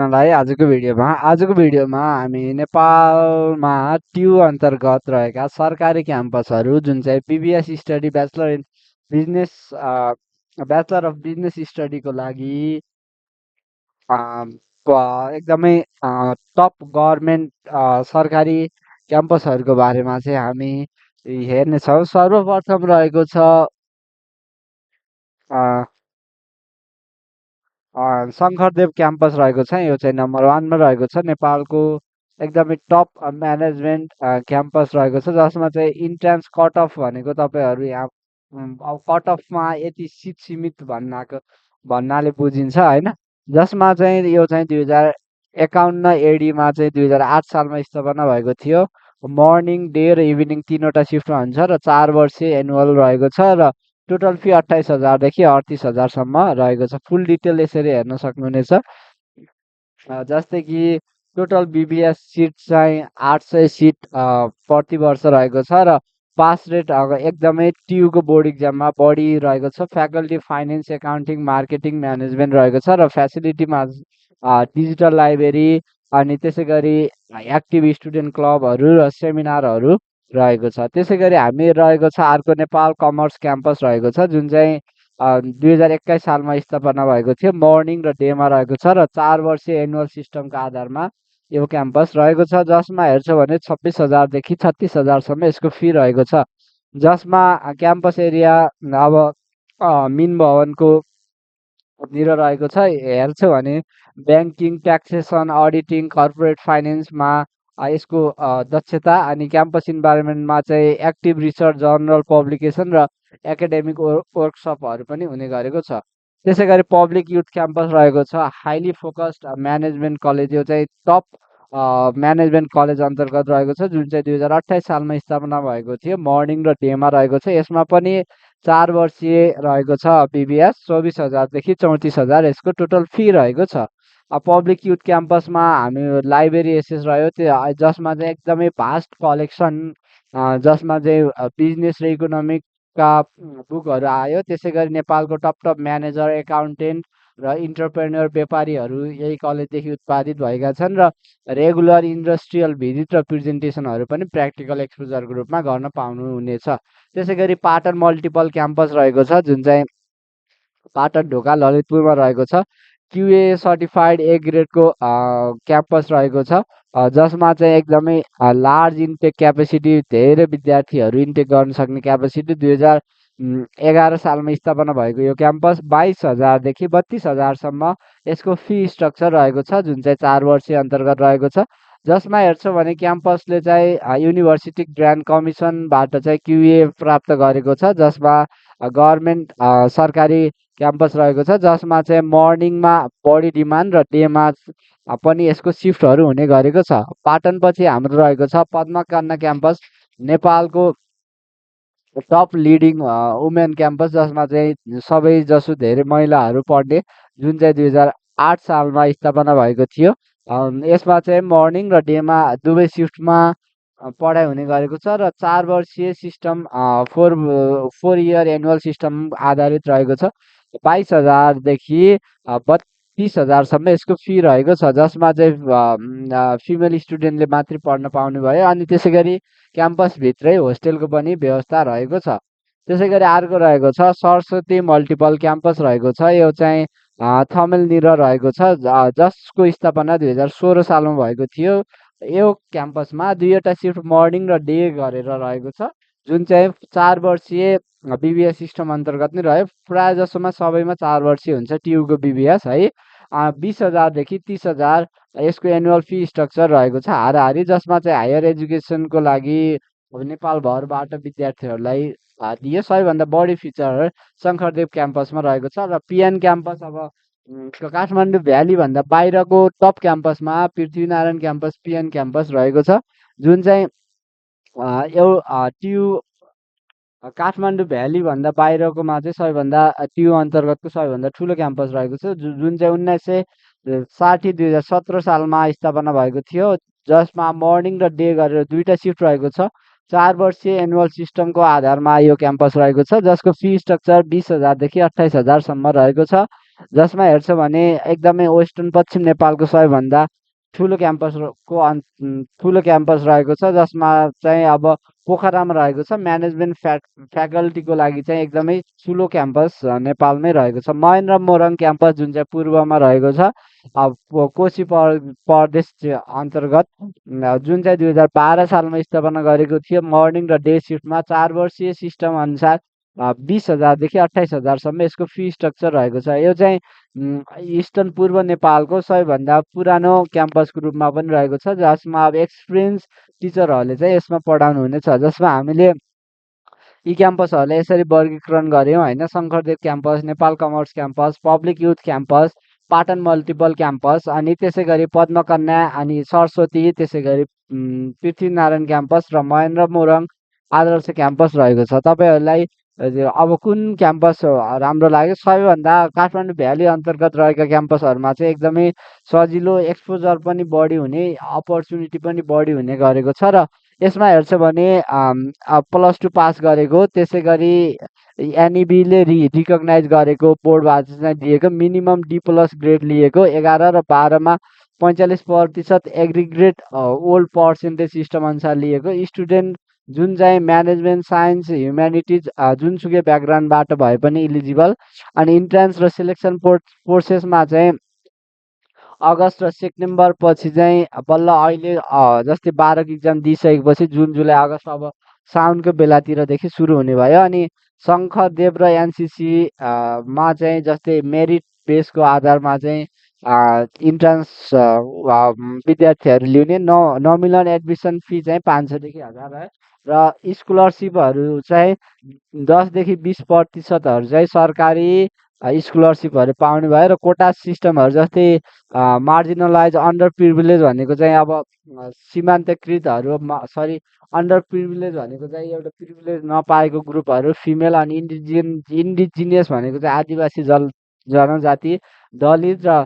लाई आजको भिडियोमा हामी नेपालमा ट्यु अन्तर्गत रहेका सरकारी क्याम्पसहरू जुन चाहिँ BBS study business bachelor of business स्टडीको लागि अ, एकदमै टप गभर्मेन्ट सरकारी क्याम्पसहरूको बारेमा चाहिँ हामी हेर्नेछौँ। सर्वप्रथम रहेको छ शङ्करदेव क्याम्पस रहेको छ। यो चाहिँ नम्बर 1मा रहेको छ। नेपालको एकदमै टप म्यानेजमेन्ट क्याम्पस रहेको छ, जसमा चाहिँ इन्ट्रान्स कट अफ भनेको तपाईँहरू यहाँ अब कट अफमा यति सिट सीमित भन्नाले बुझिन्छ होइन। जसमा चाहिँ यो चाहिँ 2051 एडीमा चाहिँ 2008 सालमा स्थापना भएको थियो। मर्निङ डे र इभिनिङ तिनवटा सिफ्टमा हुन्छ र 4 वर्षीय एनुअल रहेको छ र टोटल फी 28,000 देखि 38,000सम्म रहेको छ। फुल डिटेल यसरी हेर्न सक्नुहुनेछ। जस्तै कि टोटल बिबिएस सिट चाहिँ 800 सिट प्रति वर्ष रहेको छ र पास रेट अब एकदमै ट्युको बोर्ड इक्जाममा बढी रहेको छ। Faculty finance, accounting, marketing, management रहेको छ र फ्यासिलिटीमा डिजिटल लाइब्रेरी अनि त्यसै गरी एक्टिभ स्टुडेन्ट क्लबहरू र सेमिनारहरू रहेको छ। त्यसै गरी हामी रहेको छ अर्को नेपाल कमर्स क्याम्पस रहेको छ, जुन चाहिँ 2021 सालमा स्थापना भएको थियो। मर्निङ र डेमा रहेको छ र 4 वर्षीय एनुअल सिस्टमको आधारमा यो क्याम्पस रहेको छ, जसमा हेर्छ भने 26,000 देखि 36,000सम्म यसको फी रहेको छ। जसमा क्याम्पस एरिया अब मिन भवनको निर रहेको छ। हेर्छ भने ब्याङ्किङ, ट्याक्सेसन, अडिटिङ, कर्पोरेट फाइनेन्समा यसको दक्षता अनि क्याम्पस इन्भाइरोमेन्टमा चाहिँ एक्टिभ रिसर्च, जर्नल पब्लिकेसन र एकाडेमिक वर्कसपहरू पनि हुने गरेको छ। त्यसै गरी पब्लिक युथ क्याम्पस रहेको छ। हाइली फोकस्ड म्यानेजमेन्ट कलेज, यो चाहिँ टप म्यानेजमेन्ट कलेज अन्तर्गत रहेको छ, जुन चाहिँ 2028 सालमा स्थापना भएको थियो। मर्निङ र डेमा रहेको छ। यसमा पनि 4 वर्षीय रहेको छ बिबिएस। 24,000 देखि 34,000 यसको टोटल फी रहेको छ। पब्लिक युथ क्याम्पसमा हामी लाइब्रेरी एसेस रह्यो त्यो, जसमा चाहिँ एकदमै भास्ट कलेक्सन, जसमा चाहिँ बिजनेस र इकोनोमिकका बुकहरू आयो। त्यसै गरी नेपालको टप टप म्यानेजर, एकाउन्टेन्ट र इन्टरप्रेन्योर व्यापारीहरू यही कलेजदेखि उत्पादित भएका छन् र रेगुलर इन्डस्ट्रियल भिजिट र प्रेजेन्टेसनहरू पनि प्र्याक्टिकल एक्सपोजरको रूपमा गर्न पाउनुहुनेछ। त्यसै गरी पाटन मल्टिपल क्याम्पस रहेको छ, जुन चाहिँ पाटन ढोका ललितपुरमा रहेको छ। क्युए सर्टिफाइड ए ग्रेडको क्याम्पस रहेको छ, जसमा चाहिँ एकदमै लार्ज इन्टेक क्यापेसिटी, धेरै विद्यार्थीहरू इन्टेक गर्न सक्ने क्यापेसिटी। 2011 सालमा स्थापना भएको यो क्याम्पस 22,000 देखि 32,000सम्म यसको फी स्ट्रक्चर रहेको छ, जुन चाहिँ 4 वर्षीय अन्तर्गत रहेको छ। जसमा हेर्छौँ भने क्याम्पसले चाहिँ युनिभर्सिटी ग्रान्ड कमिसनबाट चाहिँ क्युए प्राप्त गरेको छ, जसमा गभर्मेन्ट सरकारी क्याम्पस रहेको छ, जसमा चाहिँ मर्निङमा बढी डिमान्ड र डेमा पनि यसको सिफ्टहरू हुने गरेको छ। पाटनपछि हाम्रो रहेको छ पद्मकन्या क्याम्पस, नेपालको टप लिडिङ वुमेन क्याम्पस, जसमा चाहिँ सबै जसो धेरै महिलाहरू पढ्ने, जुन चाहिँ 2008 सालमा स्थापना भएको थियो। यसमा चाहिँ मर्निङ र डेमा दुवै सिफ्टमा पढाइ हुने गरेको छ र 4 वर्षीय सिस्टम, 4 इयर एनुअल सिस्टम आधारित रहेको छ। 22,000 देखि 32,000सम्म यसको फी रहेको छ, जसमा चाहिँ फिमेल स्टुडेन्टले मात्रै पढ्न पाउने भयो। अनि त्यसै गरी क्याम्पसभित्रै होस्टेलको पनि व्यवस्था रहेको छ। त्यसै गरी अर्को रहेको छ सरस्वती मल्टिपल क्याम्पस रहेको छ। यो चाहिँ थमेलनिर रहेको छ, जसको स्थापना 2016 सालमा भएको थियो। यो क्याम्पसमा दुईवटा सिफ्ट मर्निङ र डे गरेर रहेको छ, जुन चाहिँ 4 वर्षीय बिबिएस सिस्टम अन्तर्गत नै रह्यो। प्रायः जसोमा सबैमा 4 वर्षीय हुन्छ ट्युको बिबिएस है। 20,000 देखि 30,000 यसको एनुअल फी स्ट्रक्चर रहेको छ हाराहारी, जसमा चाहिँ हायर एजुकेसनको लागि अब नेपालभरबाट विद्यार्थीहरूलाई दियो। सबैभन्दा बढी फिचर शङ्करदेव क्याम्पसमा रहेको छ र पिएन क्याम्पस अब काठमाडौँ भ्यालीभन्दा बाहिरको टप क्याम्पसमा पृथ्वीनारायण क्याम्पस, पिएन क्याम्पस रहेको छ, जुन चाहिँ ट्यु काठमाडौँ भ्यालीभन्दा बाहिरकोमा चाहिँ सबैभन्दा ट्यु अन्तर्गतको सबैभन्दा ठुलो क्याम्पस रहेको छ, जुन चाहिँ 1960 2017 सालमा स्थापना भएको थियो। जसमा मर्निङ र डे गरेर दुईवटा सिफ्ट रहेको छ। 4 वर्षीय एनुअल सिस्टमको आधारमा यो क्याम्पस रहेको छ, जसको फी स्ट्रक्चर 20,000 देखि 28,000सम्म रहेको छ। जसमा हेर्छ भने एकदमै वेस्टर्न पश्चिम नेपालको सबैभन्दा ठुलो ठुलो क्याम्पस रहेको छ, जसमा चाहिँ अब पोखरामा रहेको छ। म्यानेजमेन्ट फ्याकल्टीको लागि चाहिँ एकदमै ठुलो क्याम्पस नेपालमै रहेको छ। महेन्द्र मोरङ क्याम्पस जुन चाहिँ पूर्वमा रहेको छ, कोशी प्रदेश अन्तर्गत, जुन चाहिँ 2012 सालमा स्थापना गरेको थियो। मर्निङ र डे सिफ्टमा 4 वर्षीय सिस्टम अनुसार 20,000 देखि 28,000 यसको फी स्ट्रक्चर रहेको छ। यो चाहिँ इस्टर्न पूर्व नेपालको सबैभन्दा पुरानो क्याम्पसको रूपमा पनि रहेको छ, जसमा अब एक्सपिरियन्स टिचरहरूले चाहिँ यसमा पढाउनु हुनेछ। जसमा हामीले यी क्याम्पसहरूलाई यसरी वर्गीकरण गऱ्यौँ होइन। Sankardev campus, Nepal commerce campus, public youth campus, Patan multiple campus, अनि त्यसै गरी पद्मकन्या अनि सरस्वती, त्यसै गरी पृथ्वीनारायण क्याम्पस र महेन्द्र मोरङ आदर्श क्याम्पस रहेको छ। तपाईँहरूलाई अब कुन क्याम्पस राम्रो लाग्यो? सबैभन्दा काठमाडौँ भ्याली अन्तर्गत रहेका क्याम्पसहरूमा चाहिँ एकदमै सजिलो, एक्सपोजर पनि बढी हुने, अपर्च्युनिटी पनि बढी हुने गरेको छ। र यसमा हेर्छ भने +2 पास गरेको, त्यसै गरी एनइबीले रिकगनाइज गरेको बोर्डबाट चाहिँ दिएको मिनिमम D+ ग्रेड लिएको, 11 र 12मा 45% एग्रिग्रेड ओल्ड पर्सेन्टेज सिस्टम अनुसार लिएको स्टुडेन्ट जुन चाहिँ म्यानेजमेन्ट, साइन्स, ह्युम्यानिटिज जुनसुकै ब्याकग्राउन्डबाट भए पनि इलिजिबल। अनि इन्ट्रान्स र सिलेक्सन प्रोसेसमा चाहिँ अगस्त र सेप्टेम्बर पछि चाहिँ बल्ल अहिले जस्तै 12को इक्जाम दिइसकेपछि जुन, जुलाई, अगस्त अब साउनको बेलातिरदेखि सुरु हुने भयो। अनि शङ्खदेव र एनसिसी मा चाहिँ जस्तै मेरिट बेसको आधारमा चाहिँ इन्ट्रान्स विद्यार्थीहरू लिउने। नमिनल एडमिसन फी चाहिँ 500 देखि 1000 है। र स्कलरसिपहरू चाहिँ 10 देखि 20% चाहिँ सरकारी स्कलरसिपहरू पाउने भयो। र कोटा सिस्टमहरू जस्तै मार्जिनलाइज, अन्डर प्रिभिलेज भनेको चाहिँ अब सीमान्तकृतहरू, सरी, अन्डर प्रिभिलेज भनेको चाहिँ एउटा प्रिभिलेज नपाएको ग्रुपहरू, फिमेल, अनि इन्डिजिनियस भनेको चाहिँ आदिवासी जनजाति, दलित र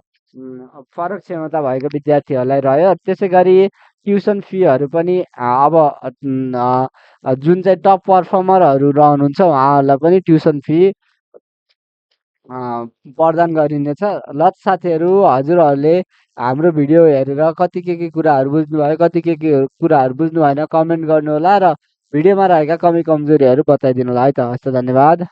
फरक क्षमता भएको विद्यार्थीहरूलाई रह्यो। त्यसै गरी ट्युसन फीहरू पनि अब जुन चाहिँ टप पर्फर्मरहरू रहनुहुन्छ उहाँहरूलाई पनि ट्युसन फी प्रदान गरिनेछ। ल साथीहरू, हजुरहरूले हाम्रो भिडियो हेरेर कति के कुराहरू बुझ्नुभयो, कति के कुराहरू बुझ्नु भएन, कमेन्ट गर्नुहोला र भिडियोमा रहेका कमी कमजोरीहरू बताइदिनु होला है त। हस् त, धन्यवाद।